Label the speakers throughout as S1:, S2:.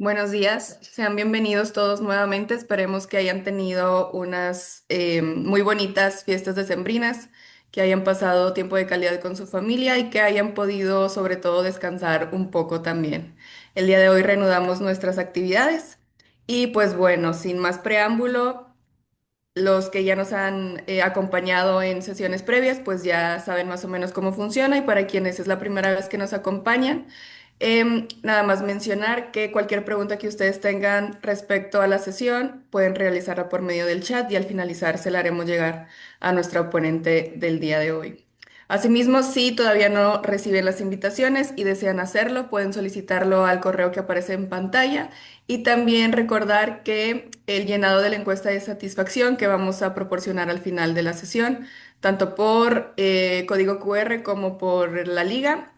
S1: Buenos días, sean bienvenidos todos nuevamente. Esperemos que hayan tenido unas muy bonitas fiestas decembrinas, que hayan pasado tiempo de calidad con su familia y que hayan podido sobre todo descansar un poco también. El día de hoy reanudamos nuestras actividades y pues bueno, sin más preámbulo, los que ya nos han acompañado en sesiones previas, pues ya saben más o menos cómo funciona y para quienes es la primera vez que nos acompañan, nada más mencionar que cualquier pregunta que ustedes tengan respecto a la sesión pueden realizarla por medio del chat y al finalizar se la haremos llegar a nuestra oponente del día de hoy. Asimismo, si todavía no reciben las invitaciones y desean hacerlo, pueden solicitarlo al correo que aparece en pantalla y también recordar que el llenado de la encuesta de satisfacción que vamos a proporcionar al final de la sesión, tanto por código QR como por la liga,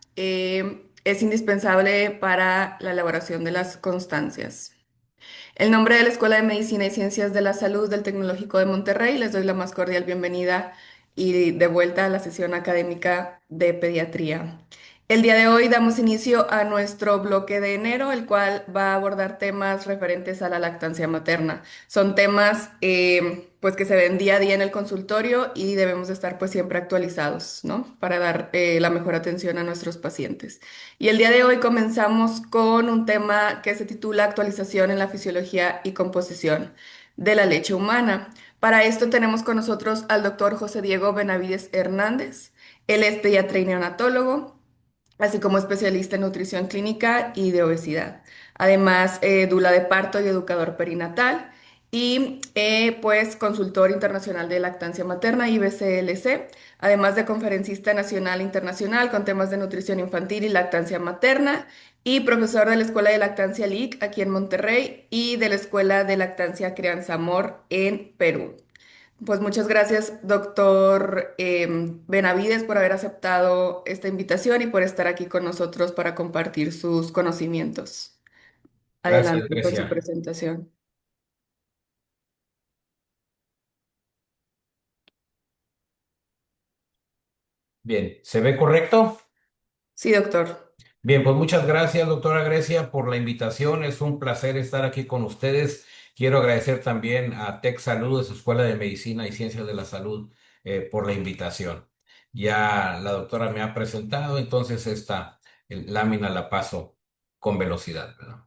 S1: es indispensable para la elaboración de las constancias. El nombre de la Escuela de Medicina y Ciencias de la Salud del Tecnológico de Monterrey, les doy la más cordial bienvenida y de vuelta a la sesión académica de pediatría. El día de hoy damos inicio a nuestro bloque de enero, el cual va a abordar temas referentes a la lactancia materna. Son temas pues que se ven día a día en el consultorio y debemos de estar pues siempre actualizados, ¿no? Para dar la mejor atención a nuestros pacientes. Y el día de hoy comenzamos con un tema que se titula Actualización en la fisiología y composición de la leche humana. Para esto tenemos con nosotros al doctor José Diego Benavides Hernández. Él es pediatra y neonatólogo, así como especialista en nutrición clínica y de obesidad. Además, dula de parto y educador perinatal y pues consultor internacional de lactancia materna IBCLC, además de conferencista nacional e internacional con temas de nutrición infantil y lactancia materna y profesor de la Escuela de Lactancia LIC aquí en Monterrey y de la Escuela de Lactancia Crianza Amor en Perú. Pues muchas gracias, doctor Benavides, por haber aceptado esta invitación y por estar aquí con nosotros para compartir sus conocimientos.
S2: Gracias,
S1: Adelante con su
S2: Grecia.
S1: presentación.
S2: Bien, ¿se ve correcto?
S1: Sí, doctor.
S2: Bien, pues muchas gracias, doctora Grecia, por la invitación. Es un placer estar aquí con ustedes. Quiero agradecer también a Tech Salud, de su Escuela de Medicina y Ciencias de la Salud, por la invitación. Ya la doctora me ha presentado, entonces esta lámina la paso con velocidad, ¿verdad?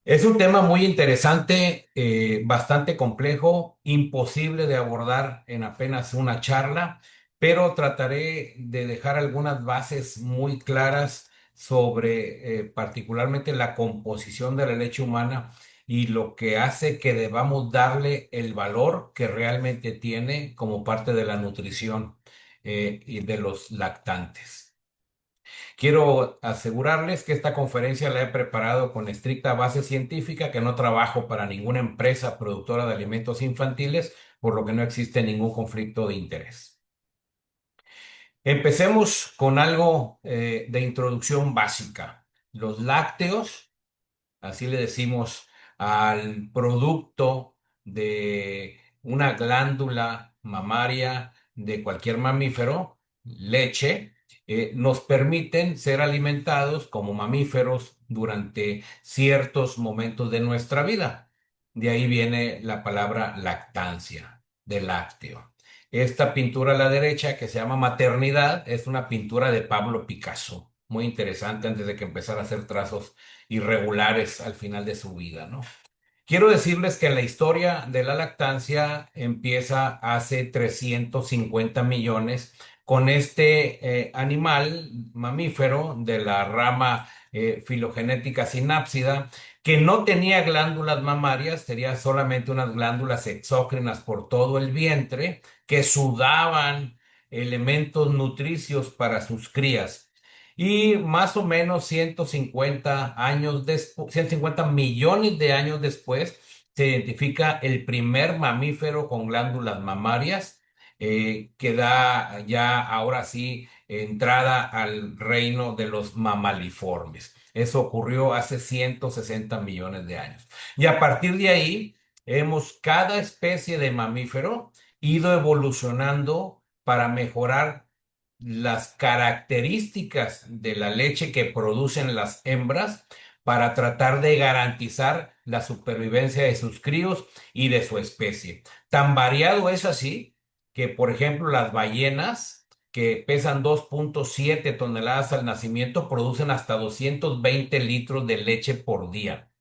S2: Es un tema muy interesante, bastante complejo, imposible de abordar en apenas una charla, pero trataré de dejar algunas bases muy claras sobre particularmente la composición de la leche humana y lo que hace que debamos darle el valor que realmente tiene como parte de la nutrición y de los lactantes. Quiero asegurarles que esta conferencia la he preparado con estricta base científica, que no trabajo para ninguna empresa productora de alimentos infantiles, por lo que no existe ningún conflicto de interés. Empecemos con algo de introducción básica. Los lácteos, así le decimos al producto de una glándula mamaria de cualquier mamífero, leche, nos permiten ser alimentados como mamíferos durante ciertos momentos de nuestra vida. De ahí viene la palabra lactancia, de lácteo. Esta pintura a la derecha, que se llama Maternidad, es una pintura de Pablo Picasso, muy interesante antes de que empezara a hacer trazos irregulares al final de su vida, ¿no? Quiero decirles que la historia de la lactancia empieza hace 350 millones con este animal mamífero de la rama filogenética sinápsida que no tenía glándulas mamarias, tenía solamente unas glándulas exócrinas por todo el vientre que sudaban elementos nutricios para sus crías. Y más o menos 150 años después, 150 millones de años después, se identifica el primer mamífero con glándulas mamarias, que da ya ahora sí entrada al reino de los mamaliformes. Eso ocurrió hace 160 millones de años. Y a partir de ahí, cada especie de mamífero ido evolucionando para mejorar las características de la leche que producen las hembras para tratar de garantizar la supervivencia de sus críos y de su especie. Tan variado es así que, por ejemplo, las ballenas, que pesan 2,7 toneladas al nacimiento, producen hasta 220 litros de leche por día.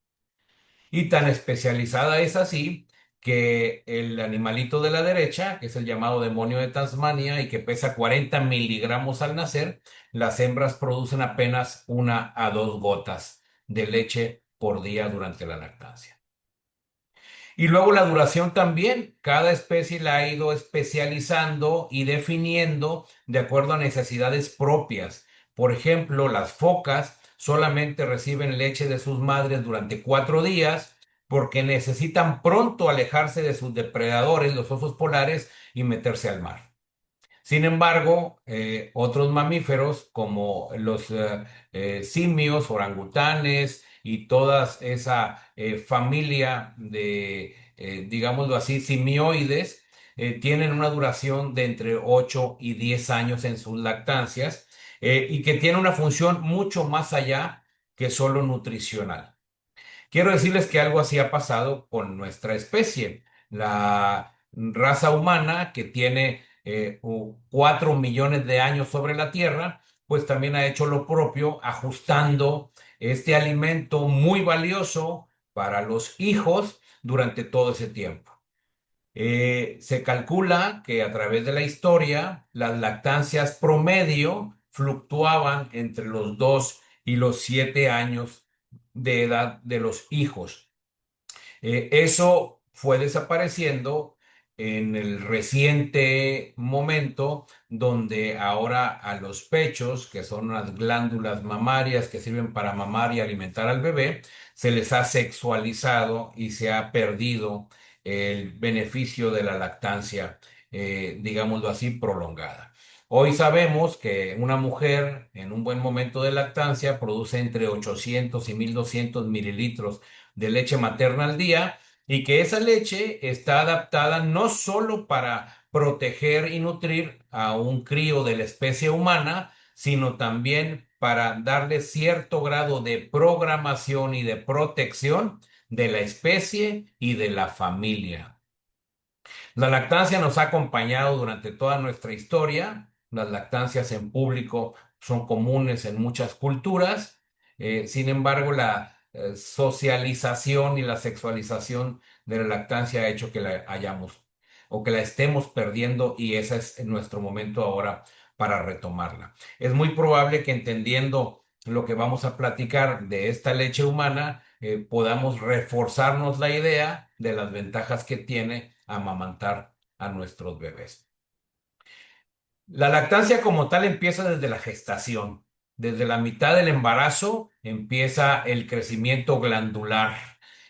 S2: Y tan especializada es así que el animalito de la derecha, que es el llamado demonio de Tasmania y que pesa 40 miligramos al nacer, las hembras producen apenas 1 a 2 gotas de leche por día durante la lactancia. Y luego la duración también. Cada especie la ha ido especializando y definiendo de acuerdo a necesidades propias. Por ejemplo, las focas solamente reciben leche de sus madres durante 4 días porque necesitan pronto alejarse de sus depredadores, los osos polares, y meterse al mar. Sin embargo, otros mamíferos como los simios, orangutanes y toda esa familia de, digámoslo así, simioides, tienen una duración de entre 8 y 10 años en sus lactancias, y que tiene una función mucho más allá que solo nutricional. Quiero decirles que algo así ha pasado con nuestra especie. La raza humana, que tiene 4 millones de años sobre la Tierra, pues también ha hecho lo propio, ajustando este alimento muy valioso para los hijos durante todo ese tiempo. Se calcula que a través de la historia las lactancias promedio fluctuaban entre los 2 y los 7 años de edad de los hijos. Eso fue desapareciendo en el reciente momento donde ahora a los pechos, que son unas glándulas mamarias que sirven para mamar y alimentar al bebé, se les ha sexualizado y se ha perdido el beneficio de la lactancia, digámoslo así, prolongada. Hoy sabemos que una mujer en un buen momento de lactancia produce entre 800 y 1.200 mililitros de leche materna al día, y que esa leche está adaptada no solo para proteger y nutrir a un crío de la especie humana, sino también para darle cierto grado de programación y de protección de la especie y de la familia. La lactancia nos ha acompañado durante toda nuestra historia. Las lactancias en público son comunes en muchas culturas. Sin embargo, la socialización y la sexualización de la lactancia ha hecho que la hayamos o que la estemos perdiendo, y ese es nuestro momento ahora para retomarla. Es muy probable que, entendiendo lo que vamos a platicar de esta leche humana, podamos reforzarnos la idea de las ventajas que tiene amamantar a nuestros bebés. La lactancia como tal empieza desde la gestación. Desde la mitad del embarazo empieza el crecimiento glandular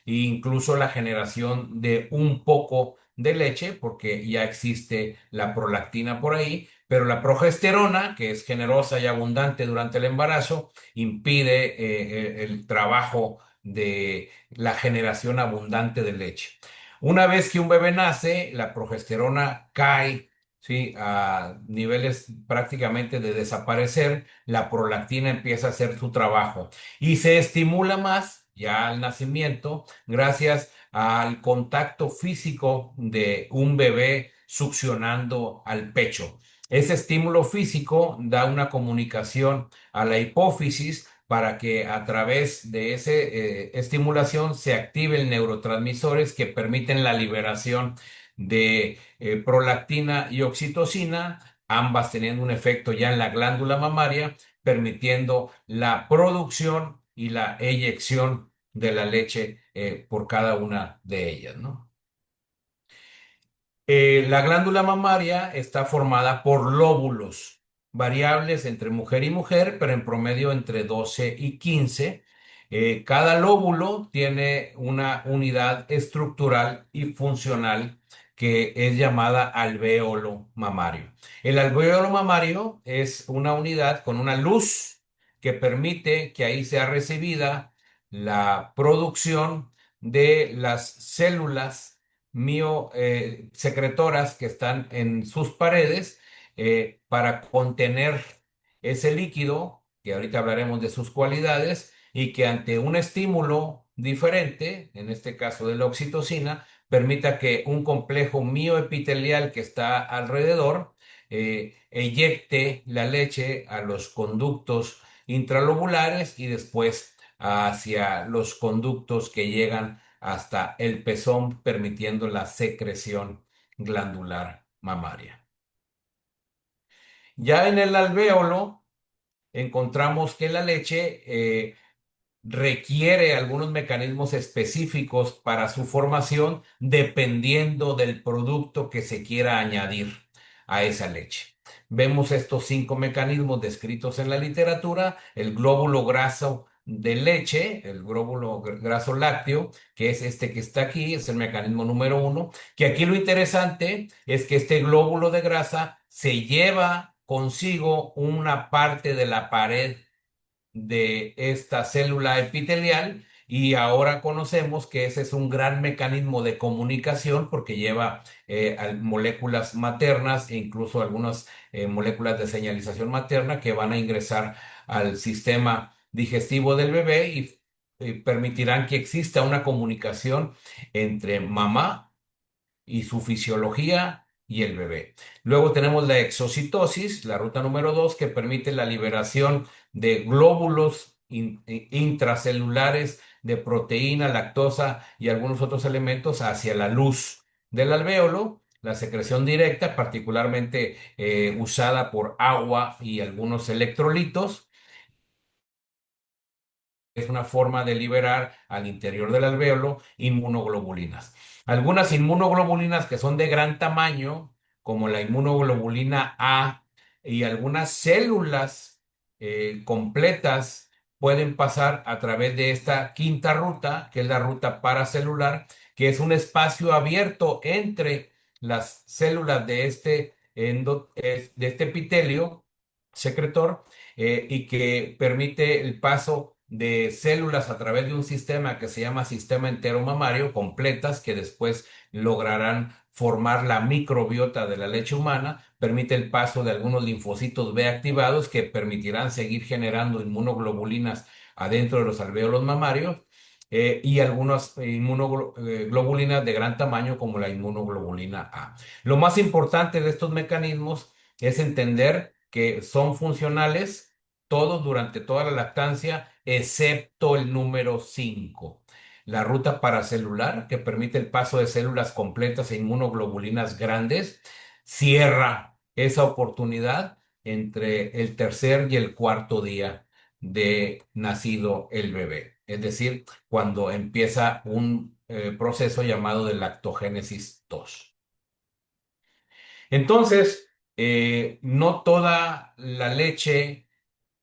S2: e incluso la generación de un poco de leche, porque ya existe la prolactina por ahí, pero la progesterona, que es generosa y abundante durante el embarazo, impide el trabajo de la generación abundante de leche. Una vez que un bebé nace, la progesterona cae, ¿sí?, a niveles prácticamente de desaparecer. La prolactina empieza a hacer su trabajo y se estimula más ya al nacimiento gracias al contacto físico de un bebé succionando al pecho. Ese estímulo físico da una comunicación a la hipófisis para que a través de esa estimulación se activen neurotransmisores que permiten la liberación de prolactina y oxitocina, ambas teniendo un efecto ya en la glándula mamaria, permitiendo la producción y la eyección de la leche por cada una de ellas, ¿no? La glándula mamaria está formada por lóbulos variables entre mujer y mujer, pero en promedio entre 12 y 15. Cada lóbulo tiene una unidad estructural y funcional que es llamada alvéolo mamario. El alvéolo mamario es una unidad con una luz que permite que ahí sea recibida la producción de las células secretoras que están en sus paredes, para contener ese líquido, que ahorita hablaremos de sus cualidades, y que ante un estímulo diferente, en este caso de la oxitocina, permita que un complejo mioepitelial que está alrededor eyecte la leche a los conductos intralobulares y después hacia los conductos que llegan hasta el pezón, permitiendo la secreción glandular mamaria. Ya en el alvéolo encontramos que la leche requiere algunos mecanismos específicos para su formación dependiendo del producto que se quiera añadir a esa leche. Vemos estos 5 mecanismos descritos en la literatura: el glóbulo graso de leche, el glóbulo graso lácteo, que es este que está aquí, es el mecanismo número 1, que aquí lo interesante es que este glóbulo de grasa se lleva consigo una parte de la pared de esta célula epitelial, y ahora conocemos que ese es un gran mecanismo de comunicación porque lleva moléculas maternas e incluso algunas moléculas de señalización materna que van a ingresar al sistema digestivo del bebé y permitirán que exista una comunicación entre mamá y su fisiología y el bebé. Luego tenemos la exocitosis, la ruta número 2, que permite la liberación de glóbulos intracelulares de proteína, lactosa y algunos otros elementos hacia la luz del alvéolo. La secreción directa, particularmente usada por agua y algunos electrolitos, es una forma de liberar al interior del alvéolo inmunoglobulinas. Algunas inmunoglobulinas que son de gran tamaño, como la inmunoglobulina A, y algunas células completas pueden pasar a través de esta quinta ruta, que es la ruta paracelular, que es un espacio abierto entre las células de de este epitelio secretor, y que permite el paso de células a través de un sistema que se llama sistema entero mamario, completas, que después lograrán formar la microbiota de la leche humana. Permite el paso de algunos linfocitos B activados que permitirán seguir generando inmunoglobulinas adentro de los alvéolos mamarios, y algunas inmunoglobulinas de gran tamaño como la inmunoglobulina A. Lo más importante de estos mecanismos es entender que son funcionales todos durante toda la lactancia, excepto el número 5, la ruta paracelular, que permite el paso de células completas e inmunoglobulinas grandes, cierra esa oportunidad entre el tercer y el cuarto día de nacido el bebé, es decir, cuando empieza un proceso llamado de lactogénesis 2. Entonces, no toda la leche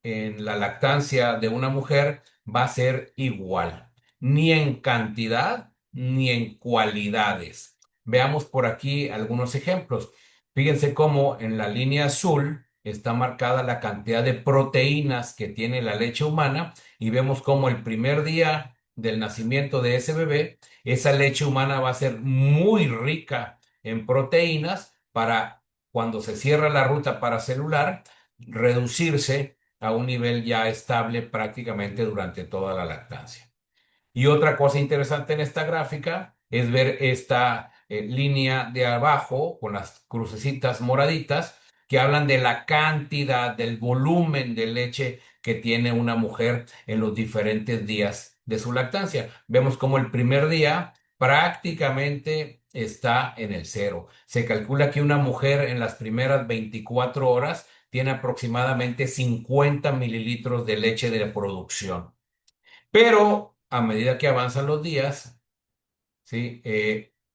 S2: en la lactancia de una mujer va a ser igual, ni en cantidad ni en cualidades. Veamos por aquí algunos ejemplos. Fíjense cómo en la línea azul está marcada la cantidad de proteínas que tiene la leche humana, y vemos cómo el primer día del nacimiento de ese bebé, esa leche humana va a ser muy rica en proteínas para, cuando se cierra la ruta paracelular, reducirse a un nivel ya estable prácticamente durante toda la lactancia. Y otra cosa interesante en esta gráfica es ver esta línea de abajo con las crucecitas moraditas que hablan de la cantidad, del volumen de leche que tiene una mujer en los diferentes días de su lactancia. Vemos como el primer día prácticamente está en el cero. Se calcula que una mujer en las primeras 24 horas tiene aproximadamente 50 mililitros de leche de producción. Pero a medida que avanzan los días, ¿sí?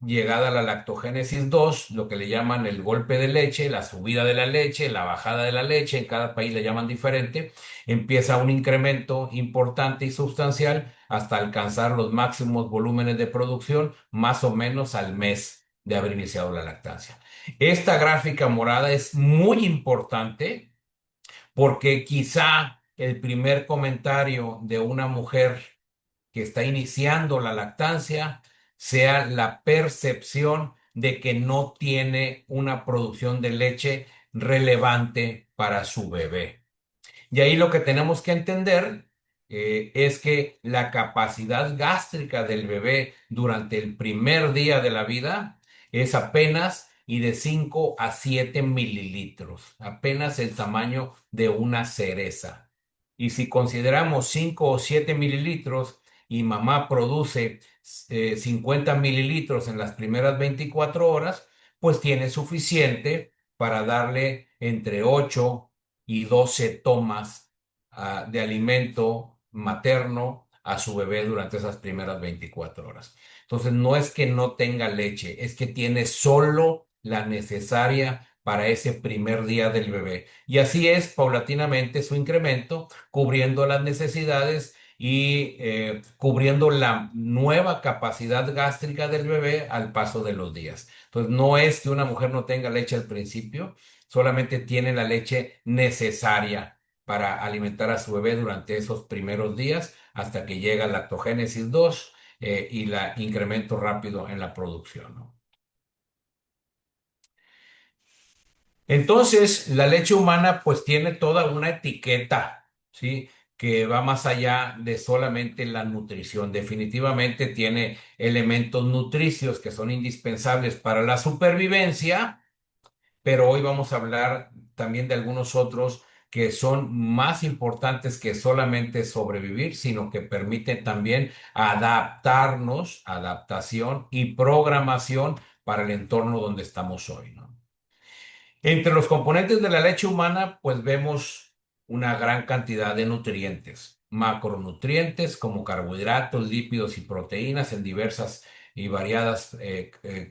S2: Llegada la lactogénesis 2, lo que le llaman el golpe de leche, la subida de la leche, la bajada de la leche, en cada país le llaman diferente, empieza un incremento importante y sustancial hasta alcanzar los máximos volúmenes de producción más o menos al mes de haber iniciado la lactancia. Esta gráfica morada es muy importante porque quizá el primer comentario de una mujer que está iniciando la lactancia sea la percepción de que no tiene una producción de leche relevante para su bebé. Y ahí lo que tenemos que entender es que la capacidad gástrica del bebé durante el primer día de la vida es apenas y de 5 a 7 mililitros, apenas el tamaño de una cereza. Y si consideramos 5 o 7 mililitros y mamá produce 50 mililitros en las primeras 24 horas, pues tiene suficiente para darle entre 8 y 12 tomas de alimento materno a su bebé durante esas primeras 24 horas. Entonces, no es que no tenga leche, es que tiene solo la necesaria para ese primer día del bebé. Y así es paulatinamente su incremento, cubriendo las necesidades y cubriendo la nueva capacidad gástrica del bebé al paso de los días. Entonces, no es que una mujer no tenga leche al principio, solamente tiene la leche necesaria para alimentar a su bebé durante esos primeros días hasta que llega la lactogénesis 2 y la incremento rápido en la producción, ¿no? Entonces, la leche humana pues tiene toda una etiqueta, ¿sí? Que va más allá de solamente la nutrición. Definitivamente tiene elementos nutricios que son indispensables para la supervivencia, pero hoy vamos a hablar también de algunos otros que son más importantes que solamente sobrevivir, sino que permiten también adaptarnos, adaptación y programación para el entorno donde estamos hoy, ¿no? Entre los componentes de la leche humana, pues vemos una gran cantidad de nutrientes, macronutrientes como carbohidratos, lípidos y proteínas en diversas y variadas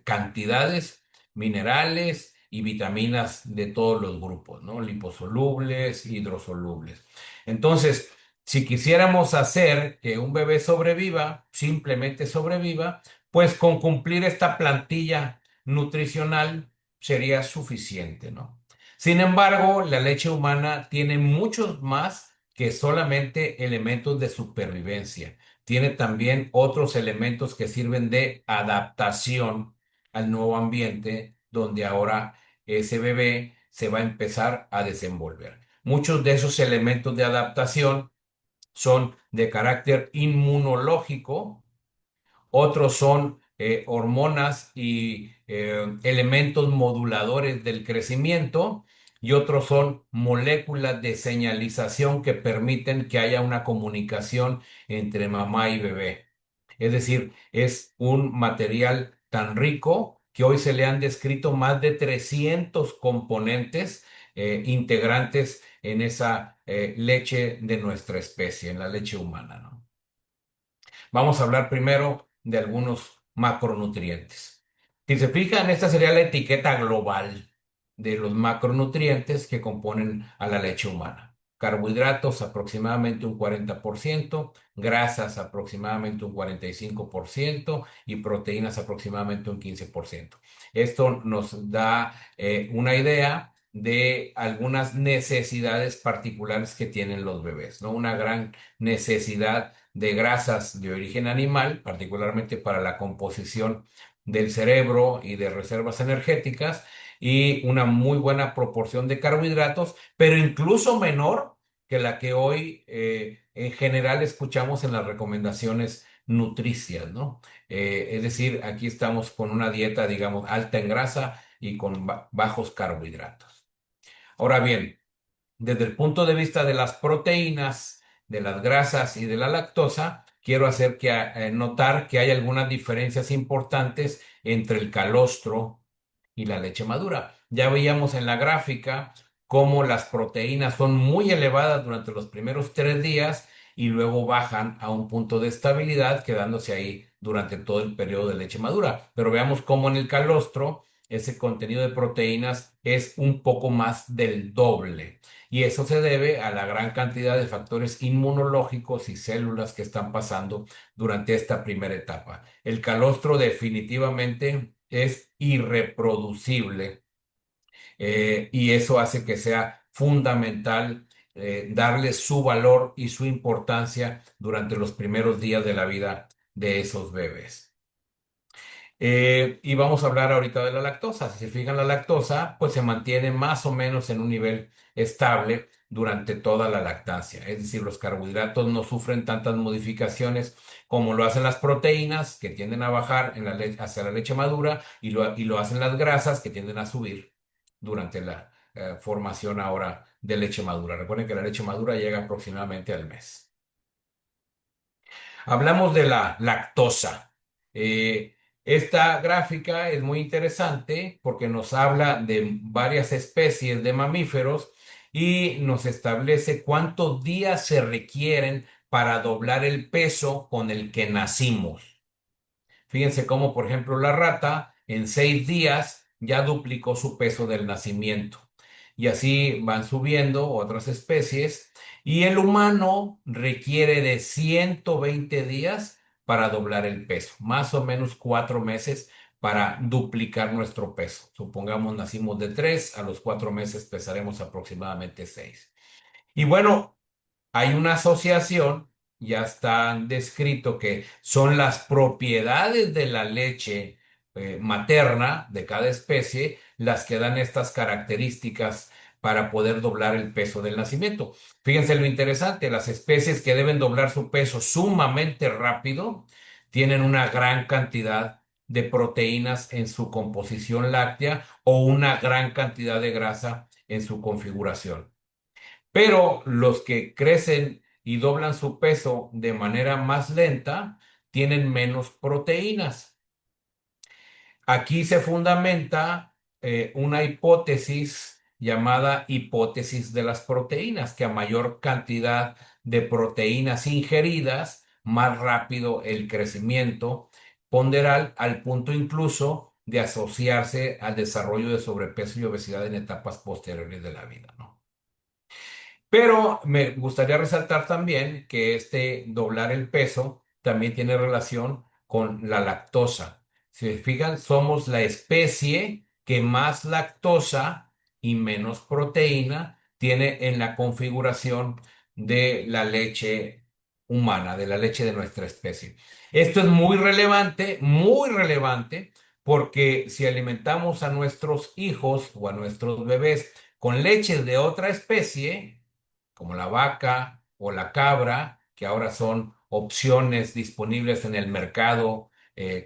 S2: cantidades, minerales y vitaminas de todos los grupos, ¿no? Liposolubles, hidrosolubles. Entonces, si quisiéramos hacer que un bebé sobreviva, simplemente sobreviva, pues con cumplir esta plantilla nutricional sería suficiente, ¿no? Sin embargo, la leche humana tiene muchos más que solamente elementos de supervivencia. Tiene también otros elementos que sirven de adaptación al nuevo ambiente donde ahora ese bebé se va a empezar a desenvolver. Muchos de esos elementos de adaptación son de carácter inmunológico, otros son hormonas y elementos moduladores del crecimiento y otros son moléculas de señalización que permiten que haya una comunicación entre mamá y bebé. Es decir, es un material tan rico que hoy se le han descrito más de 300 componentes integrantes en esa leche de nuestra especie, en la leche humana, ¿no? Vamos a hablar primero de algunos macronutrientes. Si se fijan, esta sería la etiqueta global de los macronutrientes que componen a la leche humana. Carbohidratos aproximadamente un 40%, grasas aproximadamente un 45% y proteínas aproximadamente un 15%. Esto nos da una idea de algunas necesidades particulares que tienen los bebés, ¿no? Una gran necesidad de grasas de origen animal, particularmente para la composición del cerebro y de reservas energéticas, y una muy buena proporción de carbohidratos, pero incluso menor que la que hoy en general escuchamos en las recomendaciones nutricias, ¿no? Es decir, aquí estamos con una dieta, digamos, alta en grasa y con bajos carbohidratos. Ahora bien, desde el punto de vista de las proteínas, de las grasas y de la lactosa, quiero hacer que notar que hay algunas diferencias importantes entre el calostro y la leche madura. Ya veíamos en la gráfica cómo las proteínas son muy elevadas durante los primeros 3 días y luego bajan a un punto de estabilidad, quedándose ahí durante todo el periodo de leche madura. Pero veamos cómo en el calostro ese contenido de proteínas es un poco más del doble. Y eso se debe a la gran cantidad de factores inmunológicos y células que están pasando durante esta primera etapa. El calostro definitivamente es irreproducible y eso hace que sea fundamental darle su valor y su importancia durante los primeros días de la vida de esos bebés. Y vamos a hablar ahorita de la lactosa. Si se fijan, la lactosa pues se mantiene más o menos en un nivel estable durante toda la lactancia. Es decir, los carbohidratos no sufren tantas modificaciones como lo hacen las proteínas, que tienden a bajar en hacia la leche madura, y lo hacen las grasas, que tienden a subir durante la formación ahora de leche madura. Recuerden que la leche madura llega aproximadamente al mes. Hablamos de la lactosa. Esta gráfica es muy interesante porque nos habla de varias especies de mamíferos y nos establece cuántos días se requieren para doblar el peso con el que nacimos. Fíjense cómo, por ejemplo, la rata en 6 días ya duplicó su peso del nacimiento. Y así van subiendo otras especies. Y el humano requiere de 120 días para doblar el peso, más o menos 4 meses para duplicar nuestro peso. Supongamos nacimos de 3, a los 4 meses pesaremos aproximadamente 6. Y bueno, hay una asociación, ya está descrito que son las propiedades de la leche materna de cada especie las que dan estas características para poder doblar el peso del nacimiento. Fíjense lo interesante, las especies que deben doblar su peso sumamente rápido tienen una gran cantidad de proteínas en su composición láctea o una gran cantidad de grasa en su configuración. Pero los que crecen y doblan su peso de manera más lenta tienen menos proteínas. Aquí se fundamenta una hipótesis llamada hipótesis de las proteínas, que a mayor cantidad de proteínas ingeridas, más rápido el crecimiento ponderal, al punto incluso de asociarse al desarrollo de sobrepeso y obesidad en etapas posteriores de la vida, ¿no? Pero me gustaría resaltar también que este doblar el peso también tiene relación con la lactosa. Si se fijan, somos la especie que más lactosa y menos proteína tiene en la configuración de la leche humana, de la leche de nuestra especie. Esto es muy relevante, porque si alimentamos a nuestros hijos o a nuestros bebés con leche de otra especie, como la vaca o la cabra, que ahora son opciones disponibles en el mercado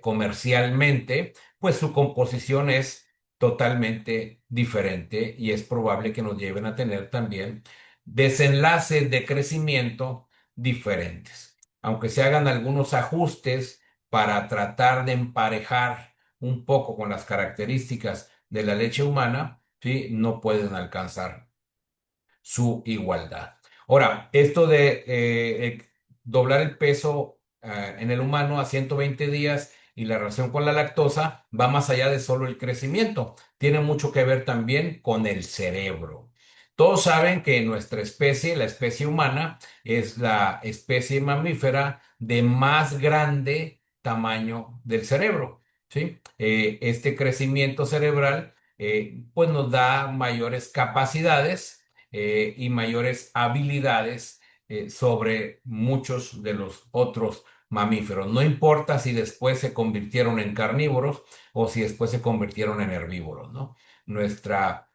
S2: comercialmente, pues su composición es totalmente diferente y es probable que nos lleven a tener también desenlaces de crecimiento diferentes. Aunque se hagan algunos ajustes para tratar de emparejar un poco con las características de la leche humana, ¿sí? No pueden alcanzar su igualdad. Ahora, esto de doblar el peso en el humano a 120 días y la relación con la lactosa va más allá de solo el crecimiento. Tiene mucho que ver también con el cerebro. Todos saben que nuestra especie, la especie humana, es la especie mamífera de más grande tamaño del cerebro, ¿sí? Este crecimiento cerebral pues nos da mayores capacidades y mayores habilidades sobre muchos de los otros mamíferos. No importa si después se convirtieron en carnívoros o si después se convirtieron en herbívoros, ¿no? Nuestra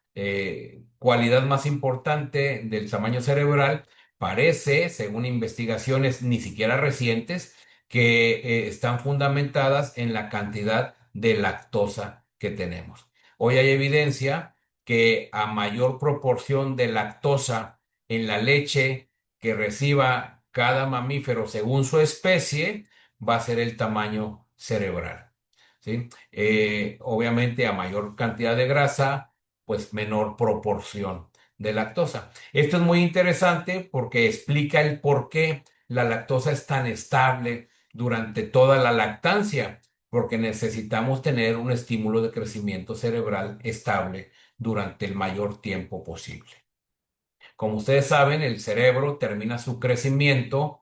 S2: cualidad más importante del tamaño cerebral parece, según investigaciones ni siquiera recientes, que están fundamentadas en la cantidad de lactosa que tenemos. Hoy hay evidencia que a mayor proporción de lactosa en la leche que reciba cada mamífero según su especie, va a ser el tamaño cerebral, ¿sí? Obviamente a mayor cantidad de grasa, pues menor proporción de lactosa. Esto es muy interesante porque explica el por qué la lactosa es tan estable durante toda la lactancia, porque necesitamos tener un estímulo de crecimiento cerebral estable durante el mayor tiempo posible. Como ustedes saben, el cerebro termina su crecimiento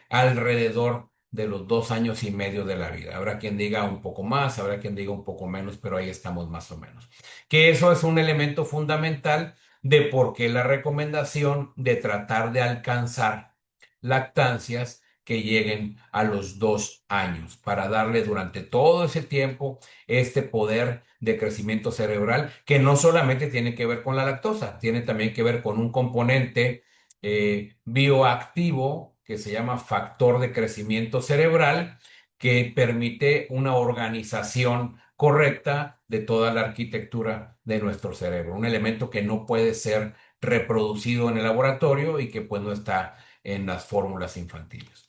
S2: alrededor de los 2 años y medio de la vida. Habrá quien diga un poco más, habrá quien diga un poco menos, pero ahí estamos más o menos. Que eso es un elemento fundamental de por qué la recomendación de tratar de alcanzar lactancias que lleguen a los 2 años, para darle durante todo ese tiempo este poder de crecimiento cerebral, que no solamente tiene que ver con la lactosa, tiene también que ver con un componente bioactivo que se llama factor de crecimiento cerebral, que permite una organización correcta de toda la arquitectura de nuestro cerebro, un elemento que no puede ser reproducido en el laboratorio y que pues no está en las fórmulas infantiles.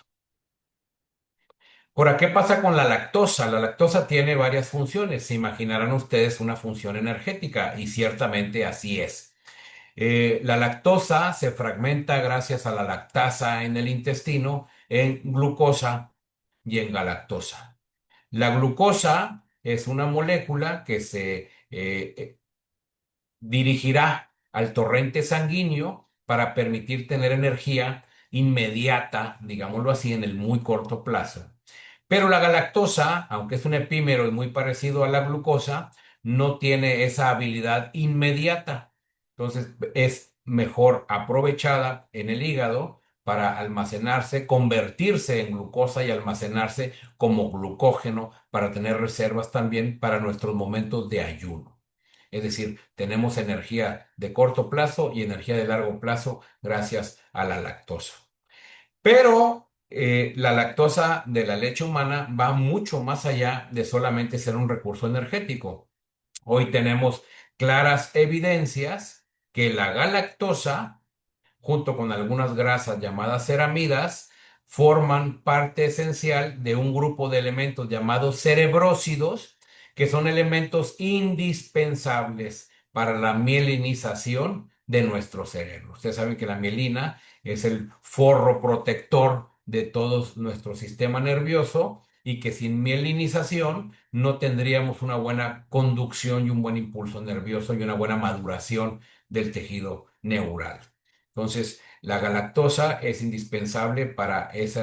S2: Ahora, ¿qué pasa con la lactosa? La lactosa tiene varias funciones. Se imaginarán ustedes una función energética y ciertamente así es. La lactosa se fragmenta gracias a la lactasa en el intestino en glucosa y en galactosa. La glucosa es una molécula que se dirigirá al torrente sanguíneo para permitir tener energía inmediata, digámoslo así, en el muy corto plazo. Pero la galactosa, aunque es un epímero y muy parecido a la glucosa, no tiene esa habilidad inmediata. Entonces es mejor aprovechada en el hígado para almacenarse, convertirse en glucosa y almacenarse como glucógeno para tener reservas también para nuestros momentos de ayuno. Es decir, tenemos energía de corto plazo y energía de largo plazo gracias a la lactosa. Pero la lactosa de la leche humana va mucho más allá de solamente ser un recurso energético. Hoy tenemos claras evidencias que la galactosa, junto con algunas grasas llamadas ceramidas, forman parte esencial de un grupo de elementos llamados cerebrósidos, que son elementos indispensables para la mielinización de nuestro cerebro. Ustedes saben que la mielina es el forro protector de todo nuestro sistema nervioso y que sin mielinización no tendríamos una buena conducción y un buen impulso nervioso y una buena maduración del tejido neural. Entonces, la galactosa es indispensable para ese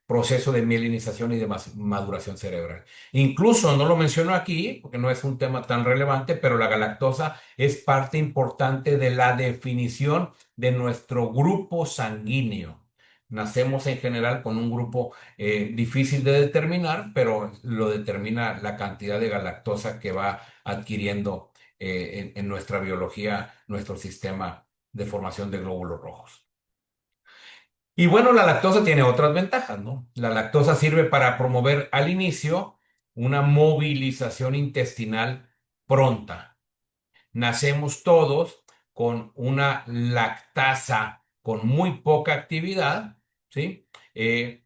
S2: proceso de mielinización y de maduración cerebral. Incluso, no lo menciono aquí porque no es un tema tan relevante, pero la galactosa es parte importante de la definición de nuestro grupo sanguíneo. Nacemos en general con un grupo difícil de determinar, pero lo determina la cantidad de galactosa que va adquiriendo en nuestra biología, nuestro sistema de formación de glóbulos rojos. Y bueno, la lactosa tiene otras ventajas, ¿no? La lactosa sirve para promover al inicio una movilización intestinal pronta. Nacemos todos con una lactasa con muy poca actividad, ¿sí?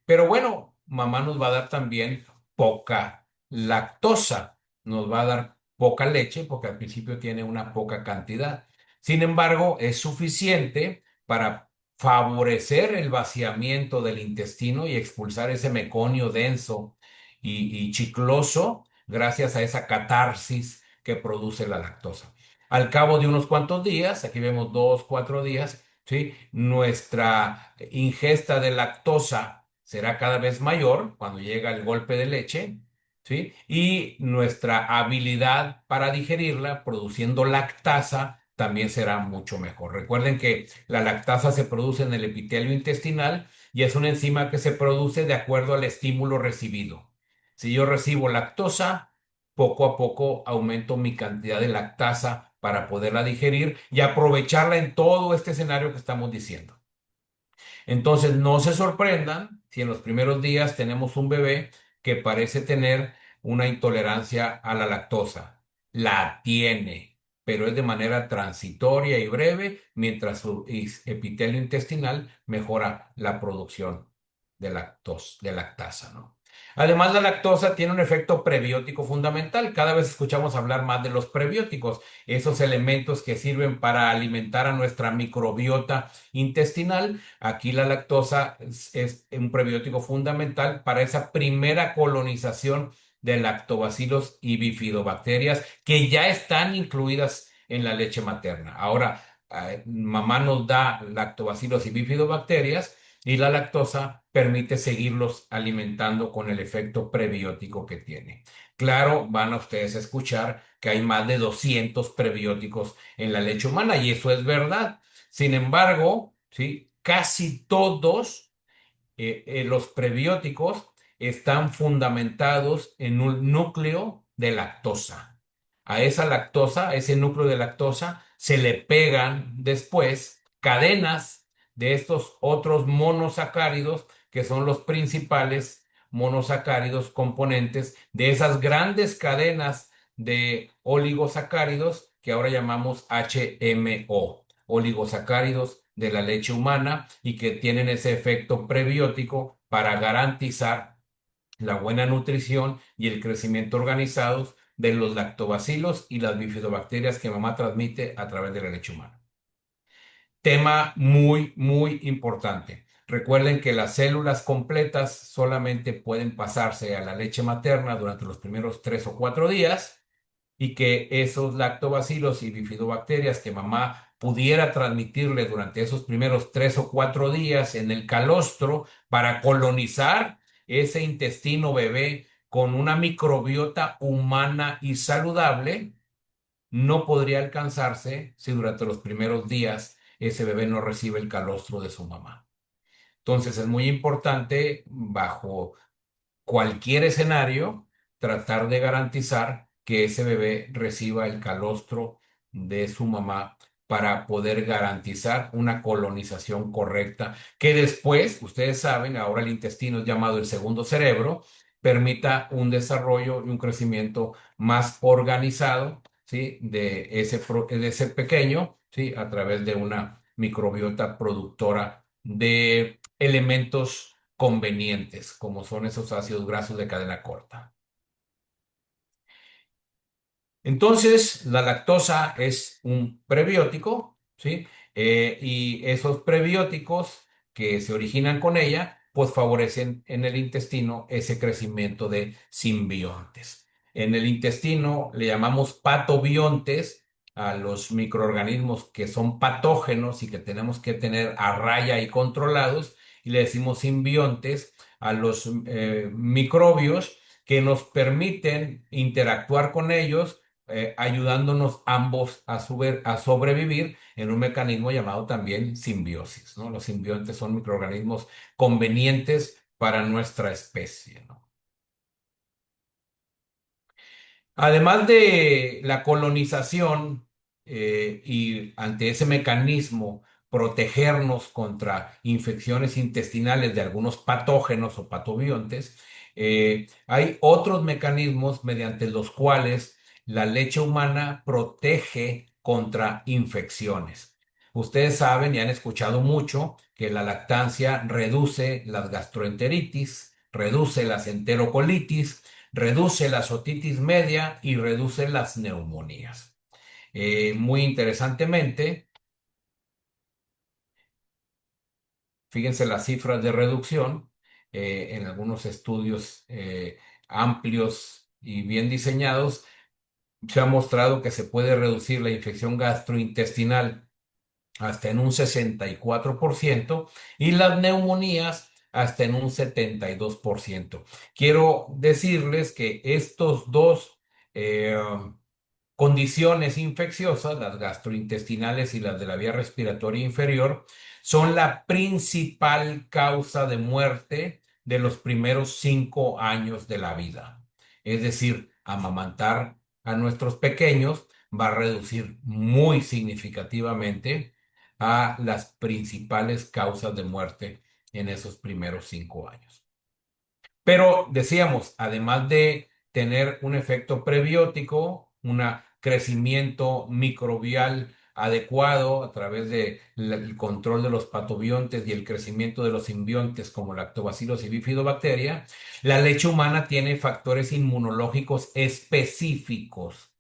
S2: Pero bueno, mamá nos va a dar también poca lactosa, nos va a dar poca leche porque al principio tiene una poca cantidad. Sin embargo, es suficiente para favorecer el vaciamiento del intestino y expulsar ese meconio denso y chicloso gracias a esa catarsis que produce la lactosa. Al cabo de unos cuantos días, aquí vemos 2, 4 días, ¿sí? Nuestra ingesta de lactosa será cada vez mayor cuando llega el golpe de leche, ¿sí? Y nuestra habilidad para digerirla, produciendo lactasa, también será mucho mejor. Recuerden que la lactasa se produce en el epitelio intestinal y es una enzima que se produce de acuerdo al estímulo recibido. Si yo recibo lactosa, poco a poco aumento mi cantidad de lactasa para poderla digerir y aprovecharla en todo este escenario que estamos diciendo. Entonces, no se sorprendan si en los primeros días tenemos un bebé que parece tener una intolerancia a la lactosa. La tiene, pero es de manera transitoria y breve mientras su epitelio intestinal mejora la producción de lactasa, ¿no? Además, la lactosa tiene un efecto prebiótico fundamental. Cada vez escuchamos hablar más de los prebióticos, esos elementos que sirven para alimentar a nuestra microbiota intestinal. Aquí la lactosa es un prebiótico fundamental para esa primera colonización de lactobacilos y bifidobacterias que ya están incluidas en la leche materna. Ahora, mamá nos da lactobacilos y bifidobacterias y la lactosa permite seguirlos alimentando con el efecto prebiótico que tiene. Claro, van a ustedes a escuchar que hay más de 200 prebióticos en la leche humana y eso es verdad. Sin embargo, ¿sí? Casi todos los prebióticos están fundamentados en un núcleo de lactosa. A esa lactosa, a ese núcleo de lactosa, se le pegan después cadenas de estos otros monosacáridos que son los principales monosacáridos componentes de esas grandes cadenas de oligosacáridos que ahora llamamos HMO, oligosacáridos de la leche humana y que tienen ese efecto prebiótico para garantizar la buena nutrición y el crecimiento organizados de los lactobacilos y las bifidobacterias que mamá transmite a través de la leche humana. Tema muy, muy importante. Recuerden que las células completas solamente pueden pasarse a la leche materna durante los primeros 3 o 4 días y que esos lactobacilos y bifidobacterias que mamá pudiera transmitirle durante esos primeros 3 o 4 días en el calostro para colonizar ese intestino bebé con una microbiota humana y saludable, no podría alcanzarse si durante los primeros días ese bebé no recibe el calostro de su mamá. Entonces es muy importante, bajo cualquier escenario, tratar de garantizar que ese bebé reciba el calostro de su mamá para poder garantizar una colonización correcta, que después, ustedes saben, ahora el intestino es llamado el segundo cerebro, permita un desarrollo y un crecimiento más organizado, ¿sí? De ese pequeño, ¿sí? A través de una microbiota productora de elementos convenientes, como son esos ácidos grasos de cadena corta. Entonces, la lactosa es un prebiótico, ¿sí? Y esos prebióticos que se originan con ella, pues favorecen en el intestino ese crecimiento de simbiontes. En el intestino le llamamos patobiontes a los microorganismos que son patógenos y que tenemos que tener a raya y controlados, y le decimos simbiontes a los microbios que nos permiten interactuar con ellos, ayudándonos ambos a sobrevivir en un mecanismo llamado también simbiosis, ¿no? Los simbiontes son microorganismos convenientes para nuestra especie, ¿no? Además de la colonización y ante ese mecanismo protegernos contra infecciones intestinales de algunos patógenos o patobiontes, hay otros mecanismos mediante los cuales la leche humana protege contra infecciones. Ustedes saben y han escuchado mucho que la lactancia reduce las gastroenteritis, reduce las enterocolitis, reduce la otitis media y reduce las neumonías. Muy interesantemente, fíjense las cifras de reducción en algunos estudios amplios y bien diseñados. Se ha mostrado que se puede reducir la infección gastrointestinal hasta en un 64% y las neumonías hasta en un 72%. Quiero decirles que estos dos eh, condiciones infecciosas, las gastrointestinales y las de la vía respiratoria inferior, son la principal causa de muerte de los primeros 5 años de la vida. Es decir, amamantar a nuestros pequeños va a reducir muy significativamente a las principales causas de muerte en esos primeros 5 años. Pero decíamos, además de tener un efecto prebiótico, un crecimiento microbial adecuado a través del control de los patobiontes y el crecimiento de los simbiontes como lactobacilos y bifidobacteria, la leche humana tiene factores inmunológicos específicos,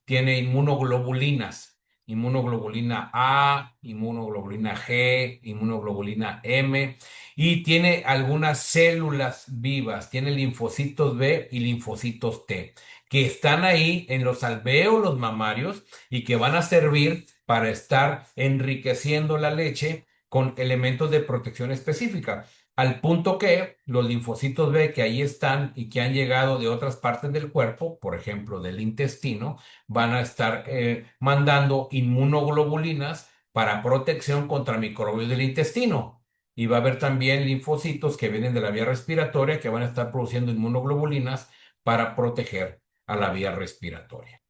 S2: tiene inmunoglobulinas, inmunoglobulina A, inmunoglobulina G, inmunoglobulina M, y tiene algunas células vivas, tiene linfocitos B y linfocitos T, que están ahí en los alvéolos mamarios y que van a servir para estar enriqueciendo la leche con elementos de protección específica. Al punto que los linfocitos B que ahí están y que han llegado de otras partes del cuerpo, por ejemplo del intestino, van a estar mandando inmunoglobulinas para protección contra microbios del intestino. y va a haber también linfocitos que vienen de la vía respiratoria que van a estar produciendo inmunoglobulinas para proteger a la vía respiratoria.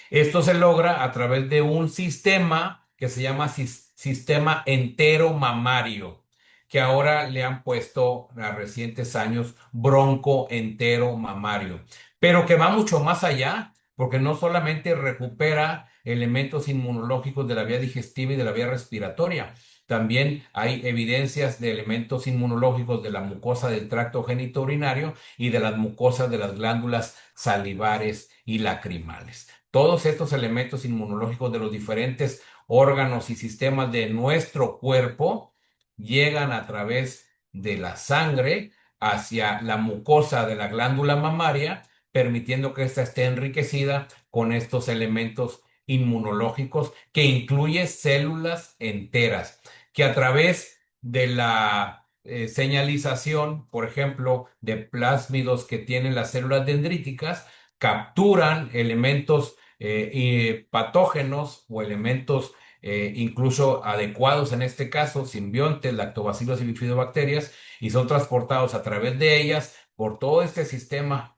S2: Esto se logra a través de un sistema que se llama sistema entero mamario, que ahora le han puesto a recientes años bronco entero mamario, pero que va mucho más allá, porque no solamente recupera elementos inmunológicos de la vía digestiva y de la vía respiratoria, también hay evidencias de elementos inmunológicos de la mucosa del tracto genitourinario y de las mucosas de las glándulas salivares y lacrimales. Todos estos elementos inmunológicos de los diferentes órganos y sistemas de nuestro cuerpo llegan a través de la sangre hacia la mucosa de la glándula mamaria, permitiendo que ésta esté enriquecida con estos elementos inmunológicos que incluye células enteras, que a través de la señalización, por ejemplo, de plásmidos que tienen las células dendríticas, capturan elementos y patógenos o elementos incluso adecuados en este caso, simbiontes, lactobacilos y bifidobacterias, y son transportados a través de ellas por todo este sistema,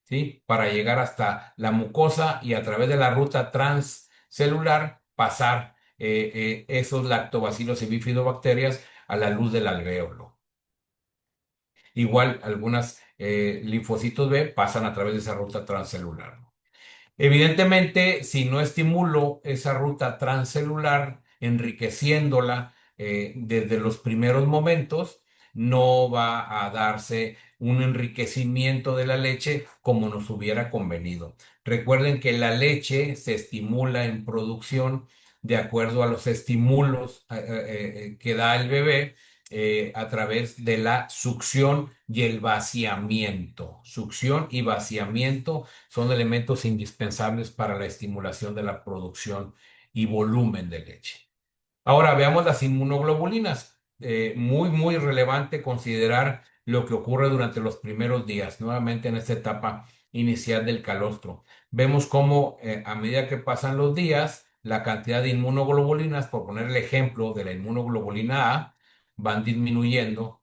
S2: ¿sí? Para llegar hasta la mucosa y a través de la ruta transcelular pasar esos lactobacilos y bifidobacterias a la luz del alvéolo. Igual algunas linfocitos B pasan a través de esa ruta transcelular. Evidentemente, si no estimulo esa ruta transcelular, enriqueciéndola desde los primeros momentos, no va a darse un enriquecimiento de la leche como nos hubiera convenido. Recuerden que la leche se estimula en producción de acuerdo a los estímulos que da el bebé a través de la succión y el vaciamiento. Succión y vaciamiento son elementos indispensables para la estimulación de la producción y volumen de leche. Ahora veamos las inmunoglobulinas. Muy, muy relevante considerar lo que ocurre durante los primeros días, nuevamente en esta etapa inicial del calostro. Vemos cómo a medida que pasan los días, la cantidad de inmunoglobulinas, por poner el ejemplo de la inmunoglobulina A, van disminuyendo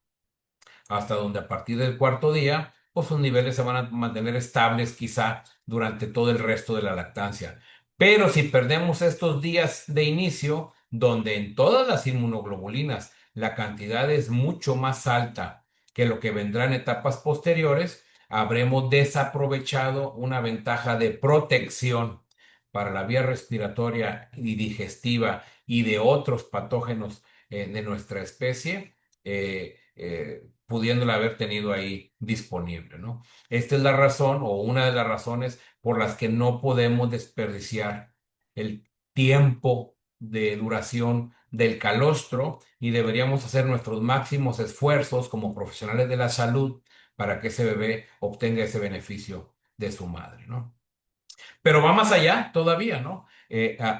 S2: hasta donde a partir del cuarto día, pues sus niveles se van a mantener estables quizá durante todo el resto de la lactancia. Pero si perdemos estos días de inicio, donde en todas las inmunoglobulinas la cantidad es mucho más alta que lo que vendrá en etapas posteriores, habremos desaprovechado una ventaja de protección para la vía respiratoria y digestiva y de otros patógenos de nuestra especie. Pudiéndola haber tenido ahí disponible, ¿no? Esta es la razón o una de las razones por las que no podemos desperdiciar el tiempo de duración del calostro y deberíamos hacer nuestros máximos esfuerzos como profesionales de la salud para que ese bebé obtenga ese beneficio de su madre, ¿no? Pero va más allá todavía, ¿no?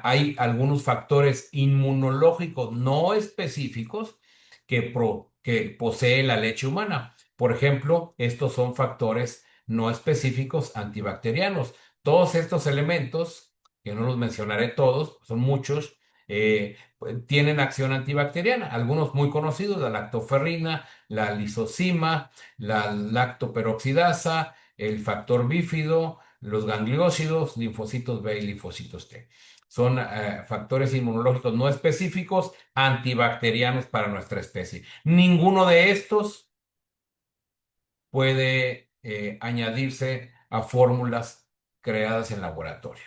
S2: Hay algunos factores inmunológicos no específicos que posee la leche humana. Por ejemplo, estos son factores no específicos antibacterianos. Todos estos elementos, que no los mencionaré todos, son muchos, pues, tienen acción antibacteriana. Algunos muy conocidos, la lactoferrina, la lisozima, la lactoperoxidasa, el factor bífido, los gangliósidos, linfocitos B y linfocitos T. Son factores inmunológicos no específicos antibacterianos para nuestra especie. Ninguno de estos puede añadirse a fórmulas creadas en laboratorio.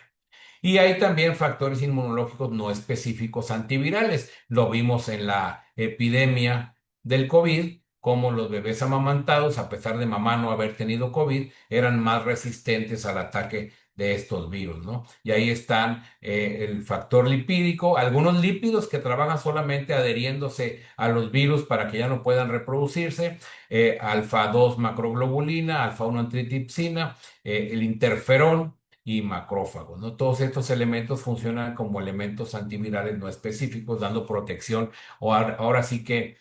S2: Y hay también factores inmunológicos no específicos antivirales. Lo vimos en la epidemia del COVID, como los bebés amamantados, a pesar de mamá no haber tenido COVID, eran más resistentes al ataque de estos virus, ¿no? Y ahí están el factor lipídico, algunos lípidos que trabajan solamente adheriéndose a los virus para que ya no puedan reproducirse, alfa 2 macroglobulina, alfa 1 antitripsina, el interferón y macrófagos, ¿no? Todos estos elementos funcionan como elementos antivirales no específicos, dando protección, o ahora sí que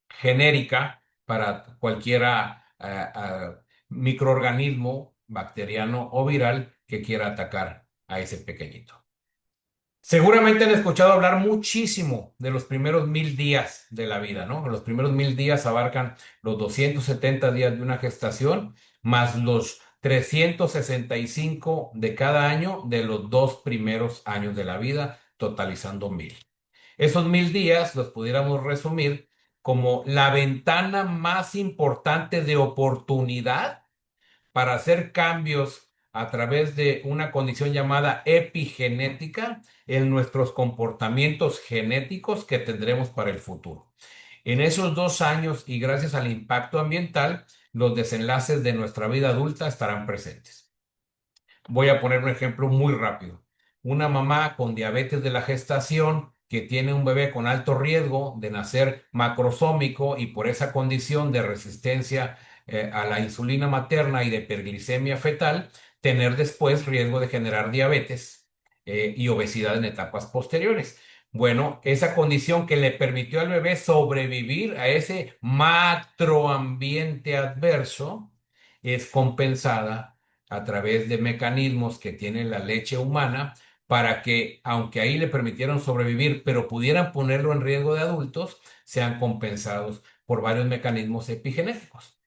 S2: genérica para cualquiera microorganismo bacteriano o viral que quiera atacar a ese pequeñito. Seguramente han escuchado hablar muchísimo de los primeros 1000 días de la vida, ¿no? Los primeros 1000 días abarcan los 270 días de una gestación, más los 365 de cada año de los 2 primeros años de la vida, totalizando 1000. Esos 1000 días los pudiéramos resumir como la ventana más importante de oportunidad para hacer cambios a través de una condición llamada epigenética en nuestros comportamientos genéticos que tendremos para el futuro. En esos 2 años y gracias al impacto ambiental, los desenlaces de nuestra vida adulta estarán presentes. Voy a poner un ejemplo muy rápido. Una mamá con diabetes de la gestación que tiene un bebé con alto riesgo de nacer macrosómico y por esa condición de resistencia a la insulina materna y de hiperglicemia fetal, tener después riesgo de generar diabetes y obesidad en etapas posteriores. Bueno, esa condición que le permitió al bebé sobrevivir a ese macroambiente adverso es compensada a través de mecanismos que tiene la leche humana para que, aunque ahí le permitieron sobrevivir, pero pudieran ponerlo en riesgo de adultos, sean compensados por varios mecanismos epigenéticos.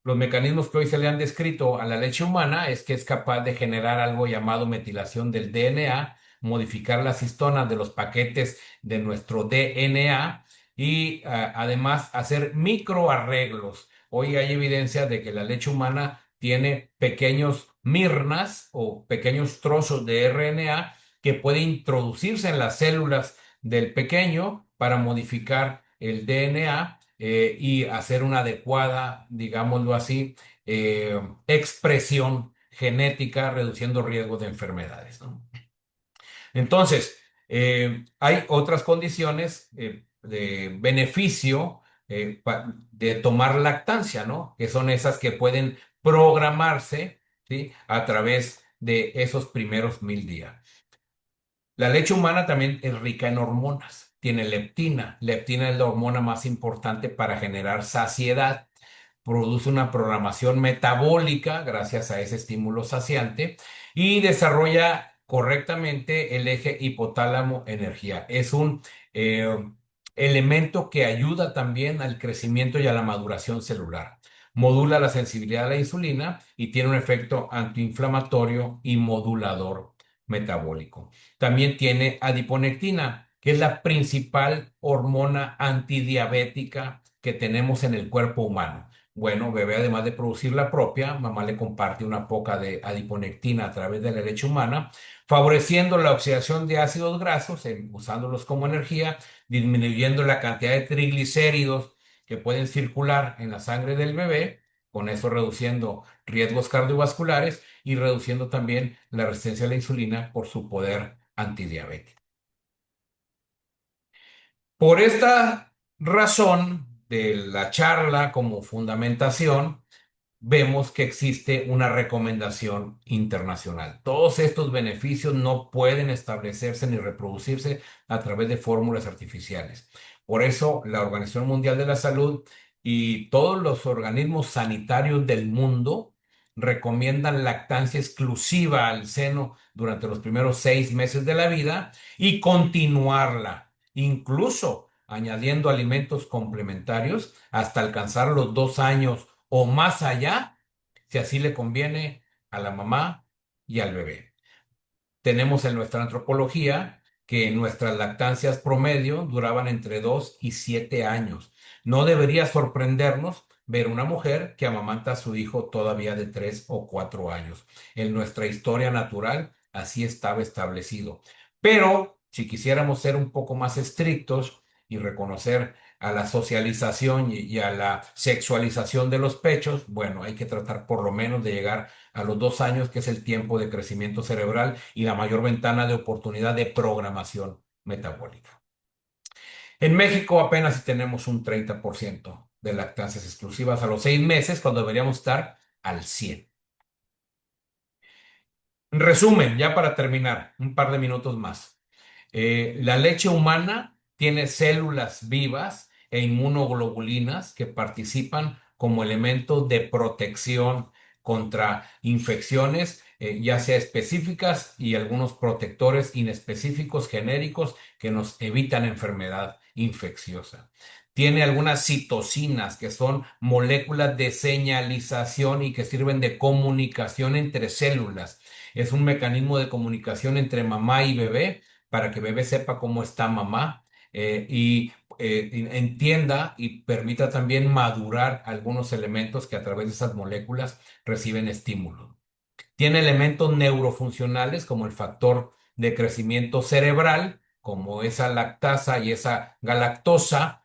S2: Los mecanismos que hoy se le han descrito a la leche humana es que es capaz de generar algo llamado metilación del DNA, modificar las histonas de los paquetes de nuestro DNA y además hacer microarreglos. Hoy hay evidencia de que la leche humana tiene pequeños mirnas o pequeños trozos de RNA que pueden introducirse en las células del pequeño para modificar el DNA y hacer una adecuada, digámoslo así, expresión genética, reduciendo riesgos de enfermedades, ¿no? Entonces, hay otras condiciones de beneficio de tomar lactancia, ¿no? Que son esas que pueden programarse, ¿sí? A través de esos primeros 1000 días. La leche humana también es rica en hormonas. Tiene leptina. Leptina es la hormona más importante para generar saciedad. Produce una programación metabólica gracias a ese estímulo saciante y desarrolla correctamente el eje hipotálamo-energía. Es un eh, elemento que ayuda también al crecimiento y a la maduración celular. Modula la sensibilidad a la insulina y tiene un efecto antiinflamatorio y modulador metabólico. También tiene adiponectina, que es la principal hormona antidiabética que tenemos en el cuerpo humano. Bueno, bebé, además de producir la propia, mamá le comparte una poca de adiponectina a través de la leche humana, favoreciendo la oxidación de ácidos grasos, usándolos como energía, disminuyendo la cantidad de triglicéridos que pueden circular en la sangre del bebé, con eso reduciendo riesgos cardiovasculares y reduciendo también la resistencia a la insulina por su poder antidiabético. Por esta razón de la charla como fundamentación, vemos que existe una recomendación internacional. Todos estos beneficios no pueden establecerse ni reproducirse a través de fórmulas artificiales. Por eso, la Organización Mundial de la Salud y todos los organismos sanitarios del mundo recomiendan lactancia exclusiva al seno durante los primeros 6 meses de la vida y continuarla, incluso añadiendo alimentos complementarios hasta alcanzar los 2 años o más allá, si así le conviene a la mamá y al bebé. Tenemos en nuestra antropología que nuestras lactancias promedio duraban entre 2 y 7 años. No debería sorprendernos ver una mujer que amamanta a su hijo todavía de 3 o 4 años. En nuestra historia natural así estaba establecido. Pero si quisiéramos ser un poco más estrictos y reconocer a la socialización y a la sexualización de los pechos, bueno, hay que tratar por lo menos de llegar a los 2 años, que es el tiempo de crecimiento cerebral y la mayor ventana de oportunidad de programación metabólica. En México apenas si tenemos un 30% de lactancias exclusivas a los 6 meses, cuando deberíamos estar al 100. En resumen, ya para terminar, un par de minutos más. La leche humana tiene células vivas e inmunoglobulinas que participan como elementos de protección contra infecciones, ya sea específicas y algunos protectores inespecíficos genéricos que nos evitan enfermedad infecciosa. Tiene algunas citocinas que son moléculas de señalización y que sirven de comunicación entre células. Es un mecanismo de comunicación entre mamá y bebé para que bebé sepa cómo está mamá y entienda y permita también madurar algunos elementos que a través de esas moléculas reciben estímulo. Tiene elementos neurofuncionales como el factor de crecimiento cerebral, como esa lactasa y esa galactosa,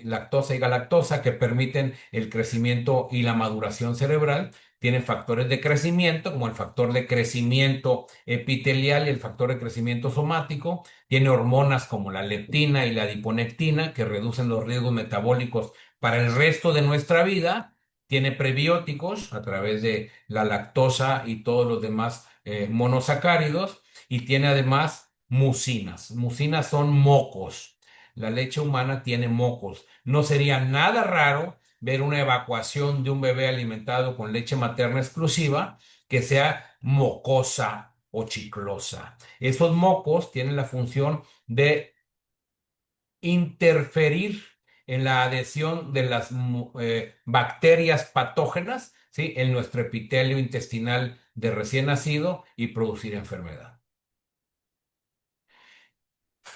S2: lactosa y galactosa que permiten el crecimiento y la maduración cerebral. Tiene factores de crecimiento, como el factor de crecimiento epitelial y el factor de crecimiento somático. Tiene hormonas como la leptina y la adiponectina que reducen los riesgos metabólicos para el resto de nuestra vida. Tiene prebióticos a través de la lactosa y todos los demás monosacáridos y tiene además mucinas. Mucinas son mocos. La leche humana tiene mocos. No sería nada raro ver una evacuación de un bebé alimentado con leche materna exclusiva que sea mocosa o chiclosa. Esos mocos tienen la función de interferir en la adhesión de las bacterias patógenas, ¿sí? En nuestro epitelio intestinal de recién nacido y producir enfermedad.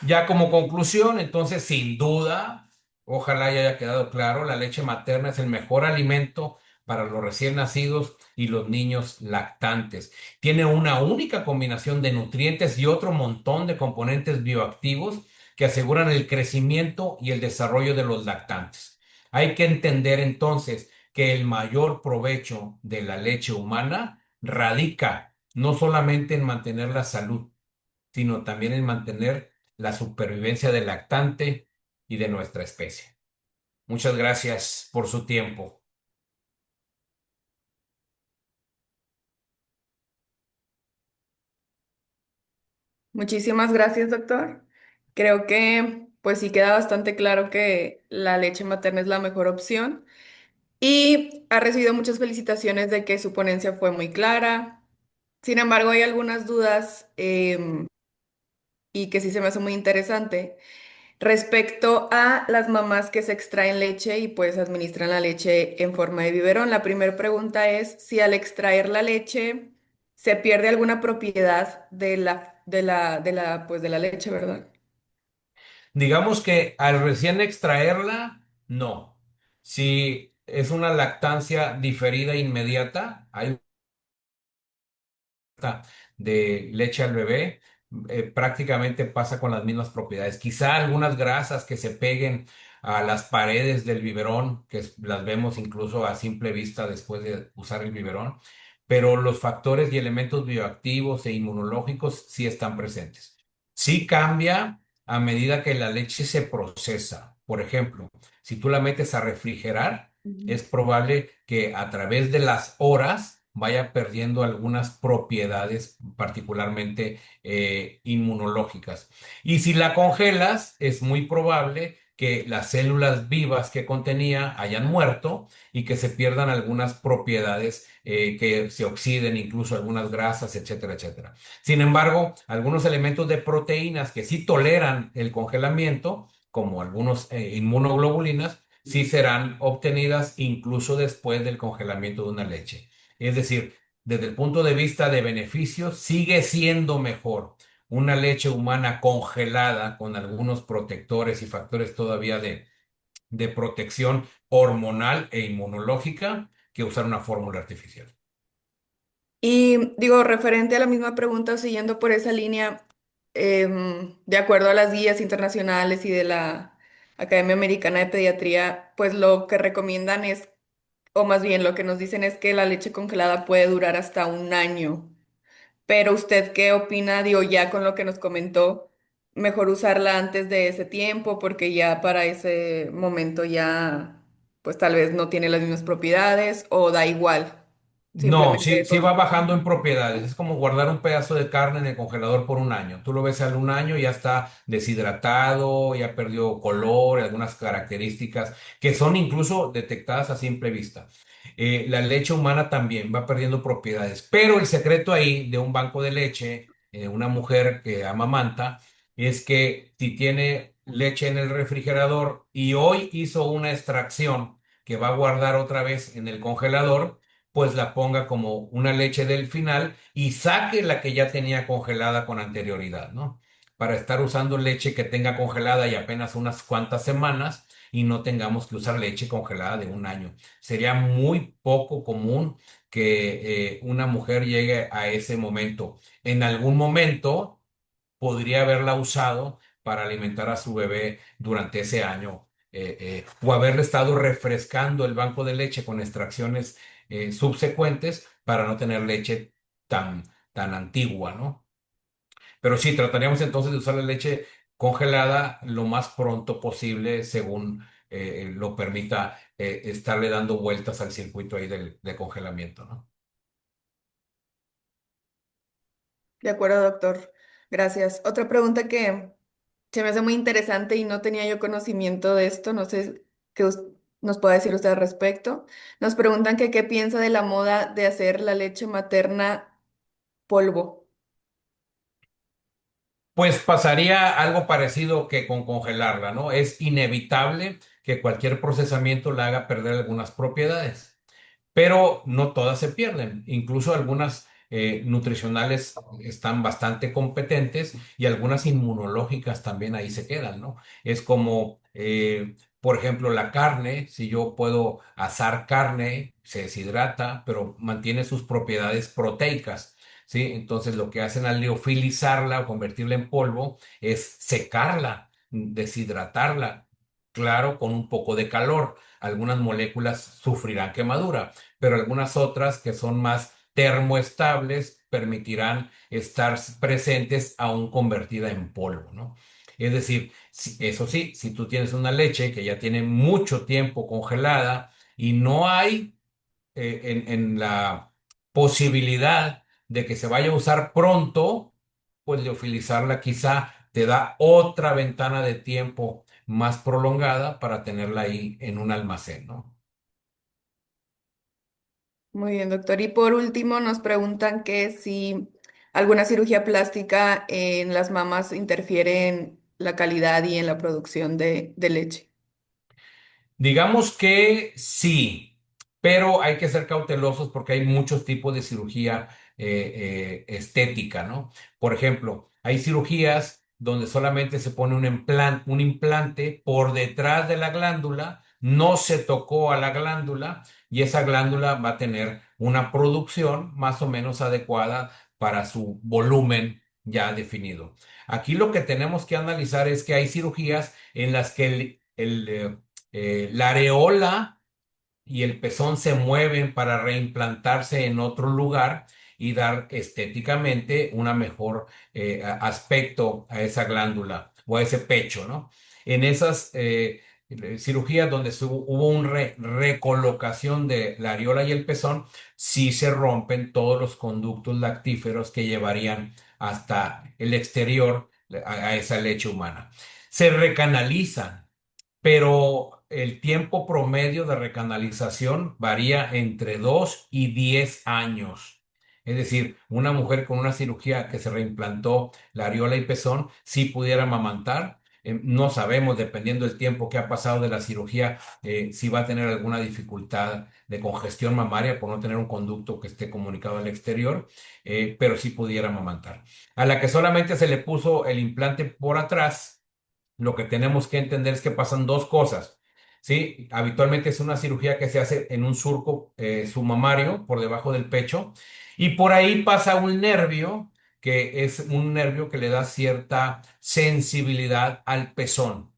S2: Ya como conclusión, entonces, sin duda, ojalá ya haya quedado claro, la leche materna es el mejor alimento para los recién nacidos y los niños lactantes. Tiene una única combinación de nutrientes y otro montón de componentes bioactivos que aseguran el crecimiento y el desarrollo de los lactantes. Hay que entender entonces que el mayor provecho de la leche humana radica no solamente en mantener la salud, sino también en mantener la supervivencia del lactante y de nuestra especie. Muchas gracias por su tiempo.
S1: Muchísimas gracias, doctor. Creo que pues sí queda bastante claro que la leche materna es la mejor opción y ha recibido muchas felicitaciones de que su ponencia fue muy clara. Sin embargo, hay algunas dudas y que sí se me hace muy interesante respecto a las mamás que se extraen leche y pues administran la leche en forma de biberón. La primera pregunta es si al extraer la leche se pierde alguna propiedad pues de la leche, ¿verdad?
S2: Digamos que al recién extraerla, no. Si es una lactancia diferida inmediata, hay de leche al bebé, prácticamente pasa con las mismas propiedades. Quizá algunas grasas que se peguen a las paredes del biberón, las vemos incluso a simple vista después de usar el biberón, pero los factores y elementos bioactivos e inmunológicos sí están presentes. Sí cambia a medida que la leche se procesa. Por ejemplo, si tú la metes a refrigerar,
S1: Ujú.
S2: es probable que a través de las horas vaya perdiendo algunas propiedades, particularmente inmunológicas. Y si la congelas, es muy probable que las células vivas que contenía hayan muerto y que se pierdan algunas propiedades, que se oxiden, incluso algunas grasas, etcétera, etcétera. Sin embargo, algunos elementos de proteínas que sí toleran el congelamiento, como algunos inmunoglobulinas, sí serán obtenidas incluso después del congelamiento de una leche. Es decir, desde el punto de vista de beneficios, sigue siendo mejor una leche humana congelada con algunos protectores y factores todavía de protección hormonal e inmunológica que usar una fórmula artificial.
S1: Y digo, referente a la misma pregunta, siguiendo por esa línea, de acuerdo a las guías internacionales y de la Academia Americana de Pediatría, pues lo que recomiendan es, o más bien lo que nos dicen es que la leche congelada puede durar hasta un año. Pero usted, ¿qué opina? Digo, ya con lo que nos comentó, mejor usarla antes de ese tiempo porque ya para ese momento ya, pues tal vez no tiene las mismas propiedades o da igual.
S2: No, sí,
S1: simplemente
S2: sí va
S1: con...
S2: bajando en propiedades. Es como guardar un pedazo de carne en el congelador por un año. Tú lo ves al un año y ya está deshidratado, ya perdió color, algunas características que son incluso detectadas a simple vista. La leche humana también va perdiendo propiedades, pero el secreto ahí de un banco de leche, una mujer que amamanta, es que si tiene leche en el refrigerador y hoy hizo una extracción que va a guardar otra vez en el congelador, pues la ponga como una leche del final y saque la que ya tenía congelada con anterioridad, ¿no? Para estar usando leche que tenga congelada y apenas unas cuantas semanas y no tengamos que usar leche congelada de un año. Sería muy poco común que una mujer llegue a ese momento. En algún momento podría haberla usado para alimentar a su bebé durante ese año, o haberle estado refrescando el banco de leche con extracciones subsecuentes para no tener leche tan, tan antigua, ¿no? Pero sí, trataríamos entonces de usar la leche congelada lo más pronto posible, según lo permita estarle dando vueltas al circuito ahí de congelamiento, ¿no?
S1: De acuerdo, doctor. Gracias. Otra pregunta que se me hace muy interesante y no tenía yo conocimiento de esto, no sé qué nos puede decir usted al respecto. Nos preguntan que qué piensa de la moda de hacer la leche materna polvo.
S2: Pues pasaría algo parecido que con congelarla, ¿no? Es inevitable que cualquier procesamiento la haga perder algunas propiedades, pero no todas se pierden. Incluso algunas nutricionales están bastante competentes y algunas inmunológicas también ahí se quedan, ¿no? Es como, por ejemplo, la carne, si yo puedo asar carne, se deshidrata, pero mantiene sus propiedades proteicas. ¿Sí? Entonces lo que hacen al liofilizarla o convertirla en polvo es secarla, deshidratarla, claro, con un poco de calor. Algunas moléculas sufrirán quemadura, pero algunas otras que son más termoestables permitirán estar presentes aún convertida en polvo, ¿no? Es decir, eso sí, si tú tienes una leche que ya tiene mucho tiempo congelada y no hay en la posibilidad de que se vaya a usar pronto, pues liofilizarla quizá te da otra ventana de tiempo más prolongada para tenerla ahí en un almacén, ¿no?
S1: Muy bien, doctor. Y por último, nos preguntan que si alguna cirugía plástica en las mamas interfiere en la calidad y en la producción de leche.
S2: Digamos que sí, pero hay que ser cautelosos porque hay muchos tipos de cirugía estética, ¿no? Por ejemplo, hay cirugías donde solamente se pone un implante por detrás de la glándula, no se tocó a la glándula y esa glándula va a tener una producción más o menos adecuada para su volumen ya definido. Aquí lo que tenemos que analizar es que hay cirugías en las que la areola y el pezón se mueven para reimplantarse en otro lugar y dar estéticamente una mejor aspecto a esa glándula o a ese pecho, ¿no? En esas cirugías donde hubo una recolocación de la areola y el pezón, sí se rompen todos los conductos lactíferos que llevarían hasta el exterior a esa leche humana. Se recanalizan, pero el tiempo promedio de recanalización varía entre 2 y 10 años. Es decir, una mujer con una cirugía que se reimplantó la areola y pezón, sí pudiera amamantar. No sabemos, dependiendo del tiempo que ha pasado de la cirugía, si va a tener alguna dificultad de congestión mamaria por no tener un conducto que esté comunicado al exterior, pero sí pudiera amamantar. A la que solamente se le puso el implante por atrás, lo que tenemos que entender es que pasan dos cosas, ¿sí? Habitualmente es una cirugía que se hace en un surco submamario por debajo del pecho y por ahí pasa un nervio que es un nervio que le da cierta sensibilidad al pezón.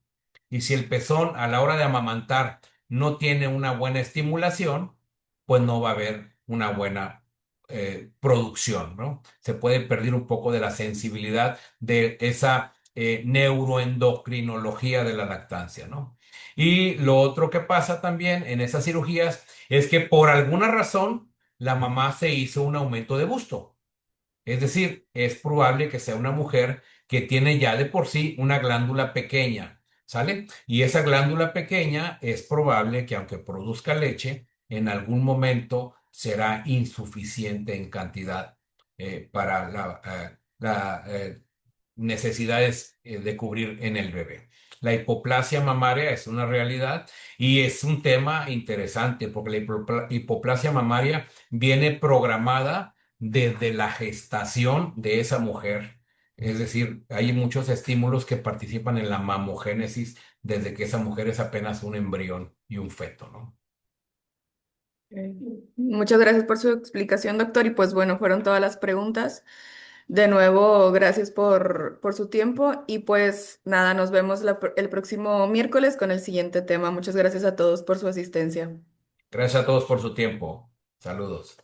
S2: Y si el pezón a la hora de amamantar no tiene una buena estimulación, pues no va a haber una buena producción, ¿no? Se puede perder un poco de la sensibilidad de esa neuroendocrinología de la lactancia, ¿no? Y lo otro que pasa también en esas cirugías es que por alguna razón la mamá se hizo un aumento de busto. Es decir, es probable que sea una mujer que tiene ya de por sí una glándula pequeña, ¿sale? Y esa glándula pequeña es probable que aunque produzca leche, en algún momento será insuficiente en cantidad para la necesidades de cubrir en el bebé. La hipoplasia mamaria es una realidad y es un tema interesante porque la hipoplasia mamaria viene programada desde la gestación de esa mujer. Es decir, hay muchos estímulos que participan en la mamogénesis desde que esa mujer es apenas un embrión y un feto, ¿no?
S1: Muchas gracias por su explicación, doctor. Y pues bueno, fueron todas las preguntas. De nuevo, gracias por su tiempo y pues nada, nos vemos el próximo miércoles con el siguiente tema. Muchas gracias a todos por su asistencia.
S2: Gracias a todos por su tiempo. Saludos.